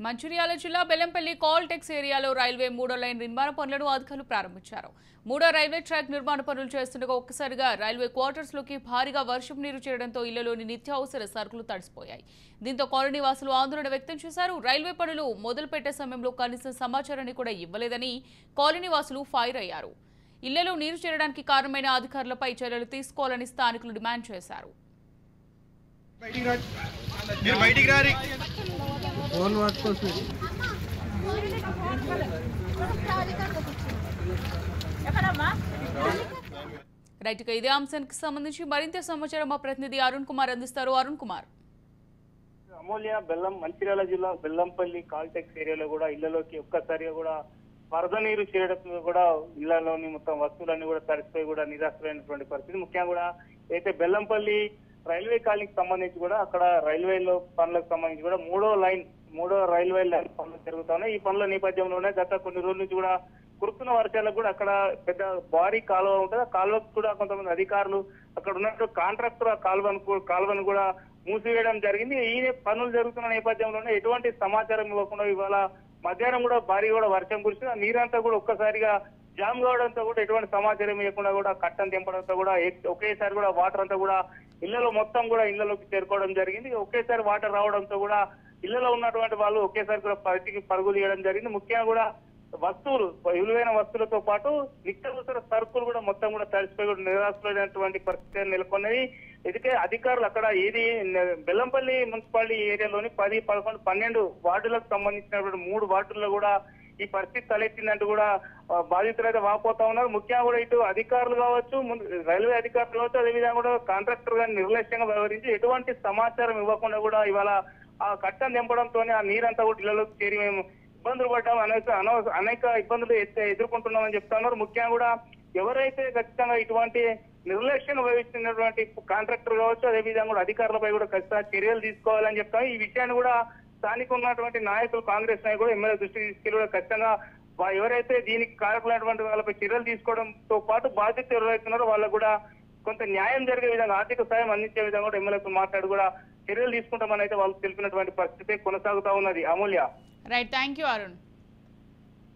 మంచిర్యాల జిల్లా బెల్లంపల్లి కాల్టెక్స్ ఏరియాలో రైల్వే మూడో లైన్ నిర్మాణ పనులను అధికారులు ప్రారంభించారు. మూడో రైల్వే ట్రాక్ నిర్మాణ పనులు చేస్తుండగా ఒక్కసారిగా రైల్వే క్వార్టర్స్ లోకి భారీగా వర్షం నీరు చేరడంతో ఇళ్లలోని నిత్యావసర సరుకులు తడిసిపోయాయి. దీంతో కాలనీ వాసులు ఆందోళన వ్యక్తం చేశారు. రైల్వే పనులు మొదలుపెట్టే సమయంలో కనీస సమాచారాన్ని కూడా ఇవ్వలేదని కాలనీ వాసులు ఫైర్ అయ్యారు. ఇళ్లలో నీరు చేరడానికి కారణమైన అధికారులపై చర్యలు తీసుకోవాలని స్థానికులు డిమాండ్ చేశారు. రైట్, ఇదే అంశానికి సంబంధించి మరింత సమాచారం మా ప్రతినిధి అరుణ్ కుమార్ అందిస్తారు. అరుణ్ కుమార్. అమూల్య మంచిర్యాల జిల్లా బెల్లంపల్లి కాల్టెక్స్ ఏరియాలో కూడా ఇళ్లలోకి ఒక్కసారిగా కూడా వరద నీరు చేరడం కూడా ఇళ్లలోని మొత్తం వస్తువులన్నీ కూడా తడిసిపోయి కూడా నిరాశ్రమైనటువంటి పరిస్థితి. ముఖ్యంగా కూడా అయితే బెల్లంపల్లి రైల్వే కాలనీకి సంబంధించి కూడా అక్కడ రైల్వేలో పనులకు సంబంధించి కూడా మూడో రైల్వే లైన్ పనులు జరుగుతున్నాయి. ఈ పనుల నేపథ్యంలోనే గత కొన్ని రోజుల నుంచి కూడా కురుస్తున్న వర్షాలకు కూడా అక్కడ పెద్ద భారీ కాలువ ఉంటుంది. ఆ కాలువకు కూడా కొంతమంది అధికారులు అక్కడ ఉన్నట్టు కాంట్రాక్టర్ ఆ కాలువను కూడా మూసివేయడం జరిగింది. ఈ పనులు జరుగుతున్న నేపథ్యంలోనే ఎటువంటి సమాచారం ఇవ్వకుండా ఇవాళ మధ్యాహ్నం కూడా భారీ కూడా వర్షం కురిసి ఆ నీరంతా కూడా ఒక్కసారిగా జామ్ కావడంతో కూడా ఎటువంటి సమాచారం ఇవ్వకుండా కూడా కట్టం తెంపడంతో కూడా ఒకేసారి కూడా వాటర్ అంతా కూడా ఇళ్లలో మొత్తం కూడా ఇళ్లలోకి చేరుకోవడం జరిగింది. ఒకేసారి వాటర్ రావడంతో కూడా ఇళ్లలో ఉన్నటువంటి వాళ్ళు ఒకేసారి కూడా బయటికి పరుగులు తీయడం జరిగింది. ముఖ్యంగా కూడా వస్తువులు, విలువైన వస్తువులతో పాటు నిత్యావసర సరుకులు కూడా మొత్తం కూడా తడిసిపోయి కూడా నిరాశమైనటువంటి పరిస్థితి నెలకొన్నది. ఇదికే అధికారులు అక్కడ బెల్లంపల్లి మున్సిపాలిటీ ఏరియాలోని 10, 11, 12 వార్డులకు సంబంధించినటువంటి 3 వార్డుల్లో కూడా ఈ పరిస్థితి తలెత్తిందంటూ కూడా బాధితులు అయితే వాపోతా ఉన్నారు. ముఖ్యంగా కూడా ఇటు అధికారులు కావచ్చు, రైల్వే అధికారులు కావచ్చు, అదేవిధంగా కూడా కాంట్రాక్టర్ గారిని నిర్లక్ష్యంగా వ్యవహరించి ఎటువంటి సమాచారం ఇవ్వకుండా కూడా ఇవాళ ఆ కట్టం తెంపడంతో ఆ నీరంతా కూడా ఇళ్లలోకి చేరి మేము ఇబ్బందులు పడ్డాం, అనేక ఇబ్బందులు ఎదుర్కొంటున్నామని చెప్తా ఉన్నారు. ముఖ్యంగా కూడా ఎవరైతే ఖచ్చితంగా ఇటువంటి నిర్లక్ష్యం వహిస్తున్నటువంటి కాంట్రాక్టర్ కావచ్చు, అదేవిధంగా కూడా అధికారులపై కూడా ఖచ్చితంగా చర్యలు తీసుకోవాలని చెప్తాం. ఈ విషయాన్ని కూడా స్థానిక ఉన్నటువంటి నాయకులు, కాంగ్రెస్ నాయకులు ఎమ్మెల్యే దృష్టికి తీసుకెళ్లి కూడా ఖచ్చితంగా ఎవరైతే దీనికి కారకులైనటువంటి వాళ్ళపై చర్యలు తీసుకోవడంతో పాటు బాధ్యత ఎవరైతున్నారో వాళ్ళకు కూడా కొంత న్యాయం జరిగే విధంగా ఆర్థిక సాయం అందించే విధంగా కూడా ఎమ్మెల్యేతో మాట్లాడి కూడా చర్యలు తీసుకుంటామని అయితే వాళ్ళు తెలిపినటువంటి పరిస్థితి కొనసాగుతా ఉన్నది. Amulya. Right, thank you Arun.